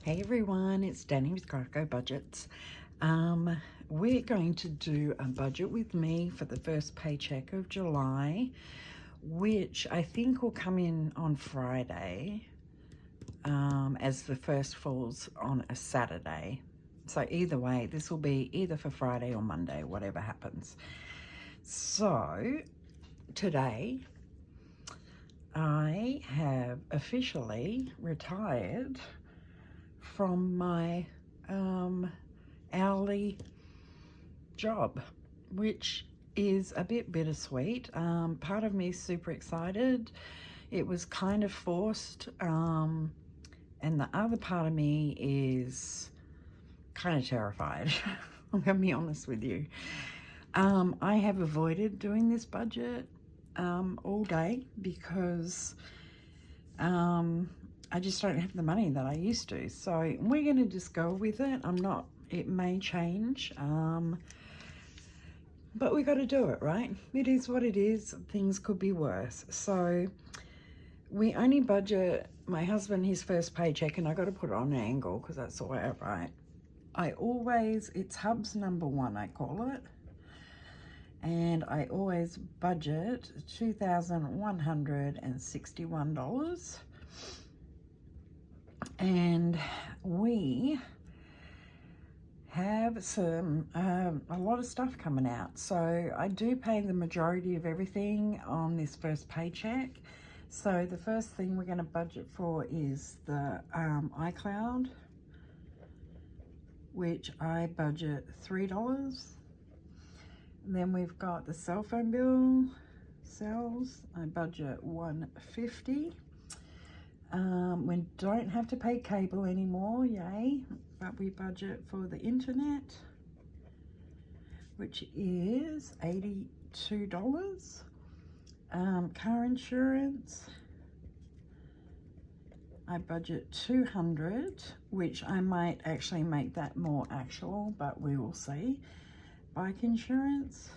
Hey everyone, it's Danny with CraftCoBudgets. We're going to do a budget with me for the first paycheck of July, which I think will come in on Friday, as the first falls on a Saturday. So either way, this will be either for Friday or Monday, whatever happens. So today, I have officially retired from my hourly job, which is a bit bittersweet. Part of me is super excited. It was kind of forced, and the other part of me is kind of terrified. I'm gonna be honest with you. I have avoided doing this budget all day because I just don't have the money that I used to. So we're going to just go with it. It may change, but we got to do it, right? It is what it is. Things could be worse. So we only budget my husband his first paycheck, and I got to put it on an angle because that's the way I write. It's Hub's number one, I call it. And I always budget $2,161. And we have a lot of stuff coming out. So I do pay the majority of everything on this first paycheck. So the first thing we're going to budget for is the iCloud, which I budget $3. And then we've got the cell phone bill, cells, I budget $150. We don't have to pay cable anymore, yay, but we budget for the internet, which is $82. Car insurance, I budget $200, which I might actually make that more actual, but we will see. Bike insurance,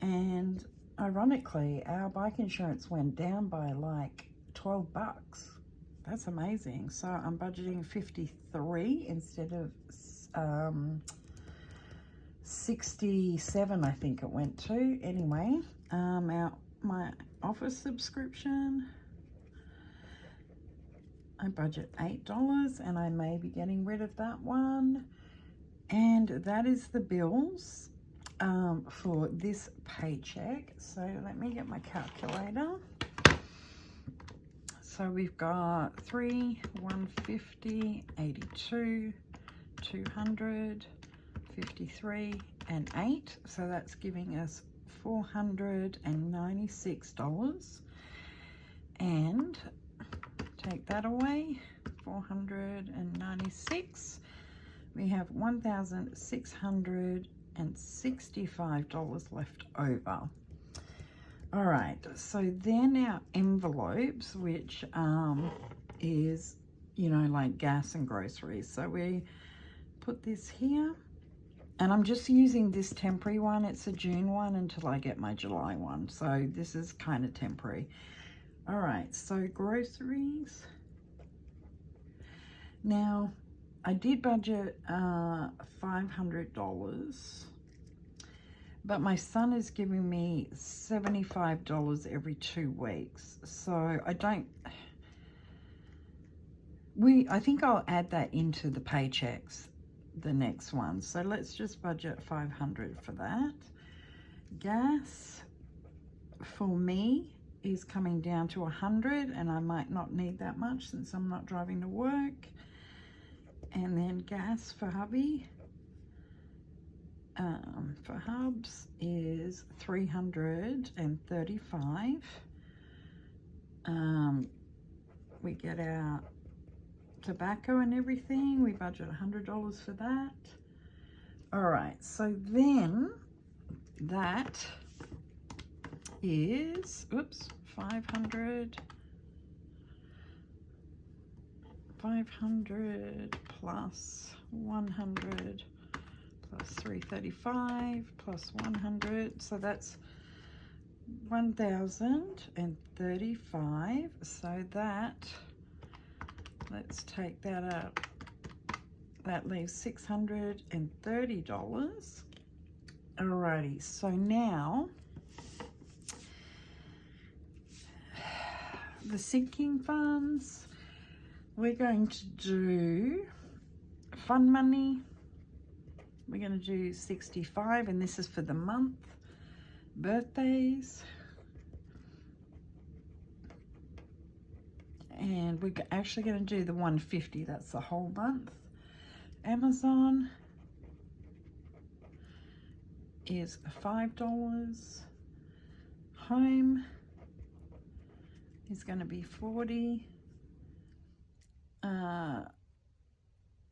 and ironically, our bike insurance went down by like $12. That's amazing. So I'm budgeting 53 instead of 67, I think it went to. Anyway, my office subscription, I budget $8, and I may be getting rid of that one. And that is the bills for this paycheck. So let me get my calculator. So we've got 3, 150, 82, 200, 53, and 8. So that's giving us $496. And take that away, 496. We have $1,665 left over. All right, so then our envelopes, which is, like gas and groceries. So we put this here, and I'm just using this temporary one. It's a June one until I get my July one. So this is kind of temporary. All right, so groceries. Now, I did budget $500, but my son is giving me $75 every 2 weeks. So I think I'll add that into the paychecks, the next one. So let's just budget $500 for that. Gas for me is coming down to $100, and I might not need that much since I'm not driving to work. And then gas for hubby, for hubs, is $335. We get our tobacco and everything. We budget $100 for that. All right, so then that is, 500 plus 100 plus 335 plus 100, so that's 1,035. So that let's take that out. That leaves $630. Alrighty, so now the sinking funds, we're going to do fun money. We're going to do 65, and this is for the month. Birthdays, and we're actually going to do the 150. That's the whole month. Amazon is $5. Home is going to be 40.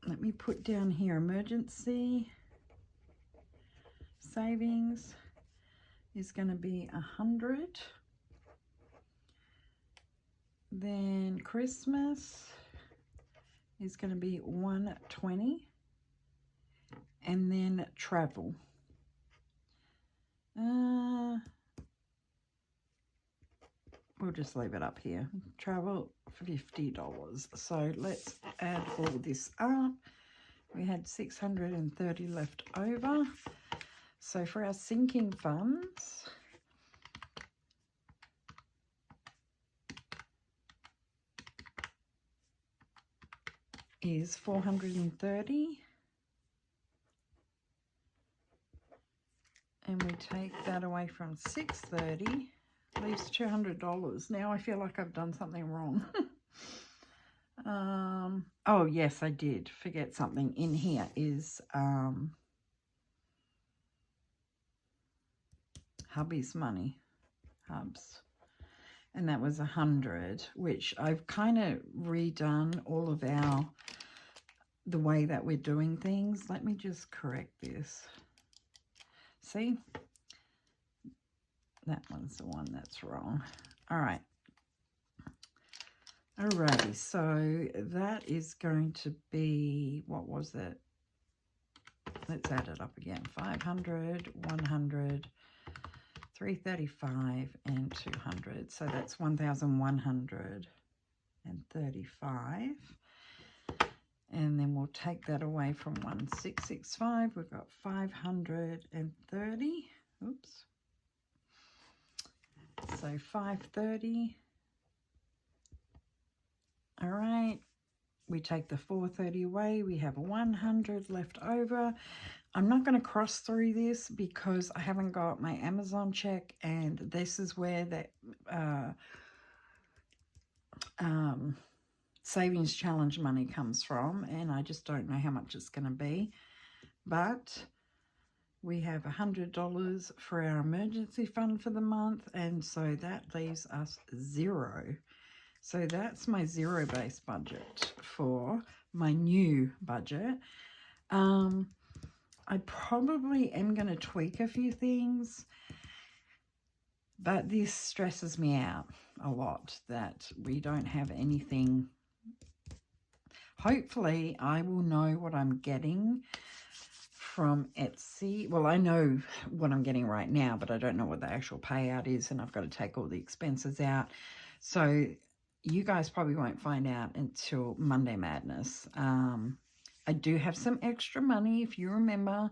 Let me put down here emergency savings is going to be 100. Then Christmas is going to be 120. And then travel. We'll just leave it up here. Travel, $50. So let's add all this up. We had 630 left over. So for our sinking funds, is 430. And we take that away from 630. Leaves $200. Now I feel like I've done something wrong. Oh yes, I did forget something. In here is hubby's money, hubs, and that was 100, which I've kind of redone all of the way that we're doing things. Let me just correct this. See? That one's the one that's wrong. All right. Alrighty, so that is going to be, what was it? Let's add it up again. 500, 100, 335, and 200. So that's 1,135. And then we'll take that away from 1665. We've got 530. Oops. So 530. All right. We take the 430 away. We have 100 left over. I'm not going to cross through this because I haven't got my Amazon check, and this is where that savings challenge money comes from, and I just don't know how much it's going to be. But we have $100 for our emergency fund for the month, and so that leaves us $0. So that's my zero-based budget for my new budget. I probably am going to tweak a few things, but this stresses me out a lot that we don't have anything. Hopefully, I will know what I'm getting from Etsy. Well, I know what I'm getting right now, but I don't know what the actual payout is, and I've got to take all the expenses out. So you guys probably won't find out until Monday Madness. I do have some extra money. If you remember,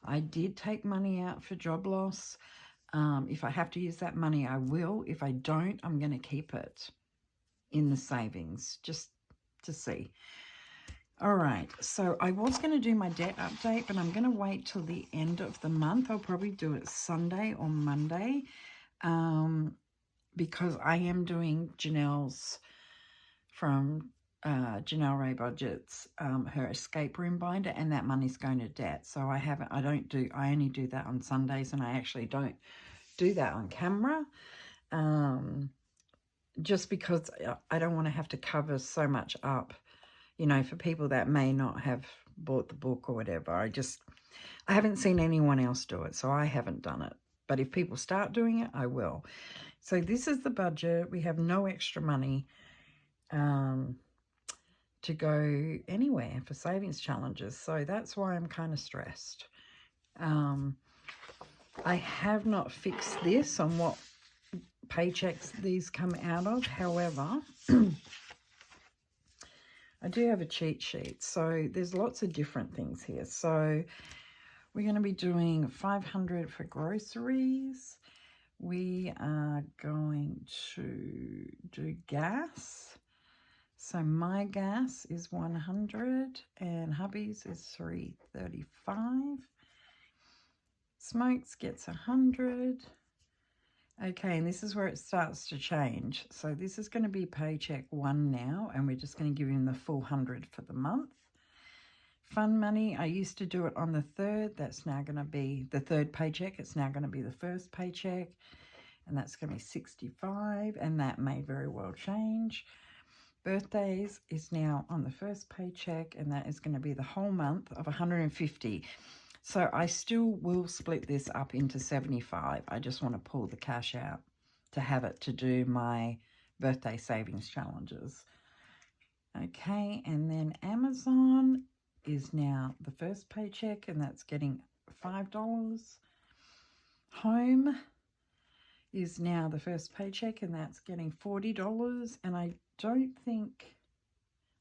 I did take money out for job loss. If I have to use that money, I will. If I don't, I'm going to keep it in the savings just to see. All right, so I was going to do my debt update, but I'm going to wait till the end of the month. I'll probably do it Sunday or Monday. Because I am doing Janelle's from Janelle Ray Budgets, her escape room binder, and that money's going to debt. So I only do that on Sundays, and I actually don't do that on camera, just because I don't want to have to cover so much up, you know, for people that may not have bought the book or whatever. I haven't seen anyone else do it, so I haven't done it. But if people start doing it, I will. So this is the budget. We have no extra money to go anywhere for savings challenges. So that's why I'm kind of stressed. I have not fixed this on what paychecks these come out of. However, I do have a cheat sheet, so there's lots of different things here. So we're going to be doing 500 for groceries. We are going to do gas. So my gas is 100 and hubby's is 335. Smokes gets 100. Okay, and this is where it starts to change. So this is going to be paycheck 1 now, and we're just going to give him the full 100 for the month. Fun money, I used to do it on the 3rd. That's now going to be the 3rd paycheck. It's now going to be the 1st paycheck, and that's going to be 65, and that may very well change. Birthdays is now on the 1st paycheck, and that is going to be the whole month of 150. So I still will split this up into 75. I just want to pull the cash out to have it to do my birthday savings challenges. Okay, and then Amazon is now the 1st paycheck, and that's getting $5. Home is now the 1st paycheck, and that's getting $40. And I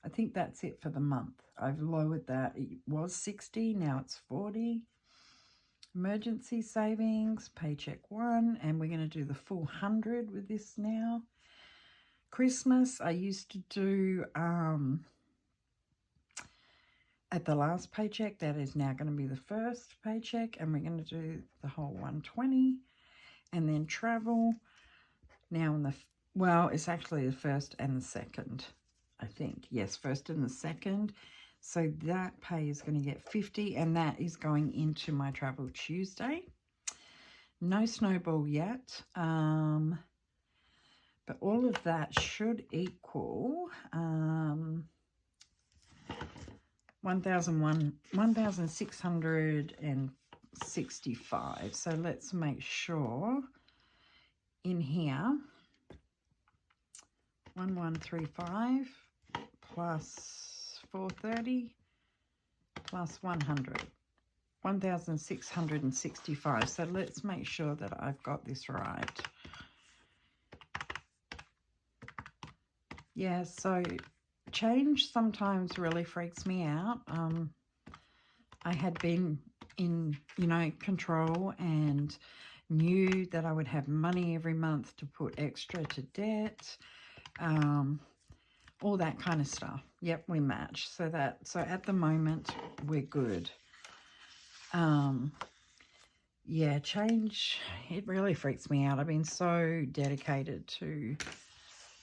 think that's it for the month. I've lowered that. It was 60, now it's 40. Emergency savings, paycheck 1, and we're going to do the full 100 with this now. Christmas, I used to do at the last paycheck. That is now going to be the 1st paycheck, and we're going to do the whole 120. And then travel, now in the, well, it's actually the 1st and the 2nd. I think, yes, 1st and the 2nd. So that pay is going to get 50, and that is going into my Travel Tuesday. No snowball yet, but all of that should equal 1,665. So let's make sure in here 1135 plus 430 plus 100, 1,665. So let's make sure that I've got this right. Yeah, so change sometimes really freaks me out. I had been in, control and knew that I would have money every month to put extra to debt. All that kind of stuff. Yep, we match. So at the moment we're good. Yeah, change, it really freaks me out. I've been so dedicated to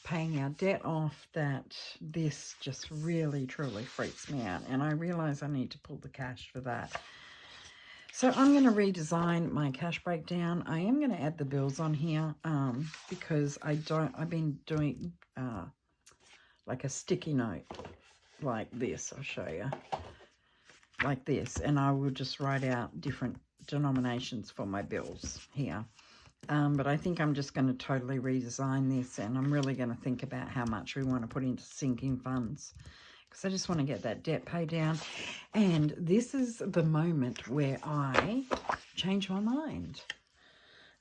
paying our debt off that this just really truly freaks me out, and I realize I need to pull the cash for that. So I'm going to redesign my cash breakdown. I am going to add the bills on here because I've been doing like a sticky note like this. I'll show you. Like this. And I will just write out different denominations for my bills here. But I think I'm just going to totally redesign this, and I'm really going to think about how much we want to put into sinking funds, because I just want to get that debt paid down. And this is the moment where I change my mind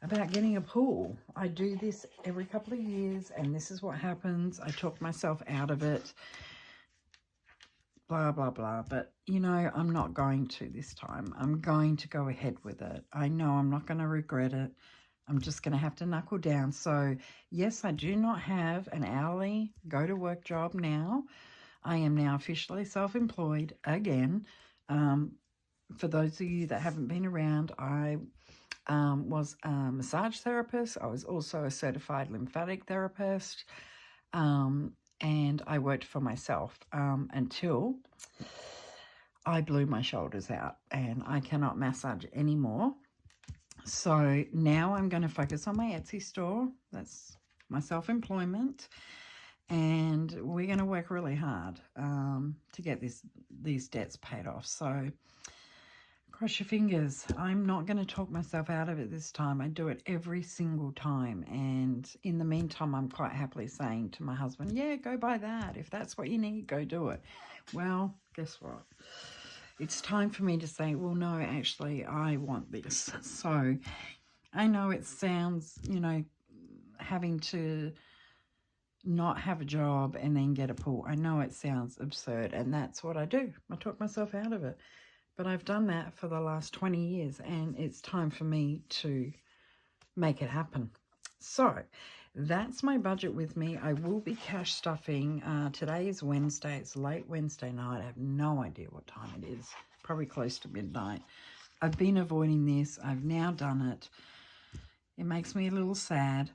about getting a pool. I do this every couple of years, and this is what happens. I talk myself out of it, blah, blah, blah. But, I'm not going to this time. I'm going to go ahead with it. I know I'm not going to regret it. I'm just going to have to knuckle down. So, yes, I do not have an hourly go-to-work job now. I am now officially self-employed again. For those of you that haven't been around, I was a massage therapist. I was also a certified lymphatic therapist, and I worked for myself until I blew my shoulders out and I cannot massage anymore. So now I'm going to focus on my Etsy store. That's my self-employment, and we're going to work really hard to get these debts paid off. So cross your fingers. I'm not going to talk myself out of it this time. I do it every single time, and in the meantime I'm quite happily saying to my husband, yeah, go buy that. If that's what you need, go do it. Well, guess what? It's time for me to say, well, no, actually, I want this. So I know it sounds, having to not have a job and then get a pool. I know it sounds absurd, and that's what I do. I talk myself out of it. But I've done that for the last 20 years, and it's time for me to make it happen. So that's my budget with me. I will be cash stuffing. Today is Wednesday. It's late Wednesday night. I have no idea what time it is. Probably close to midnight. I've been avoiding this. I've now done it. It makes me a little sad.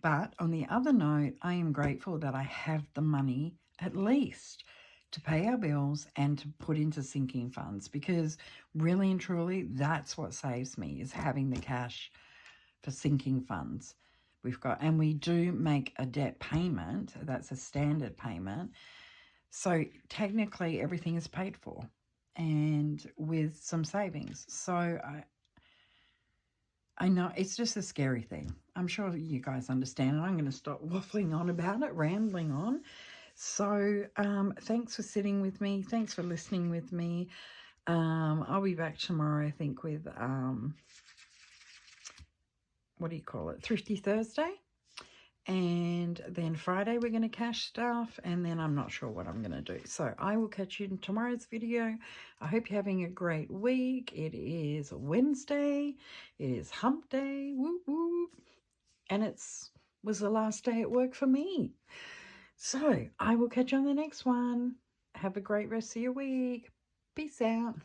But on the other note, I am grateful that I have the money at least to pay our bills and to put into sinking funds, because really and truly, that's what saves me, is having the cash for sinking funds. And we do make a debt payment. That's a standard payment. So technically everything is paid for, and with some savings. So I know it's just a scary thing. I'm sure you guys understand, and I'm going to stop waffling on about it, rambling on. So thanks for sitting with me. Thanks for listening with me. I'll be back tomorrow, I think, with, what do you call it, Thrifty Thursday. And then Friday we're going to cash stuff, and then I'm not sure what I'm going to do. So I will catch you in tomorrow's video. I hope you're having a great week. It is Wednesday. It is hump day. Whoop, whoop. And was the last day at work for me. So I will catch you on the next one. Have a great rest of your week. Peace out.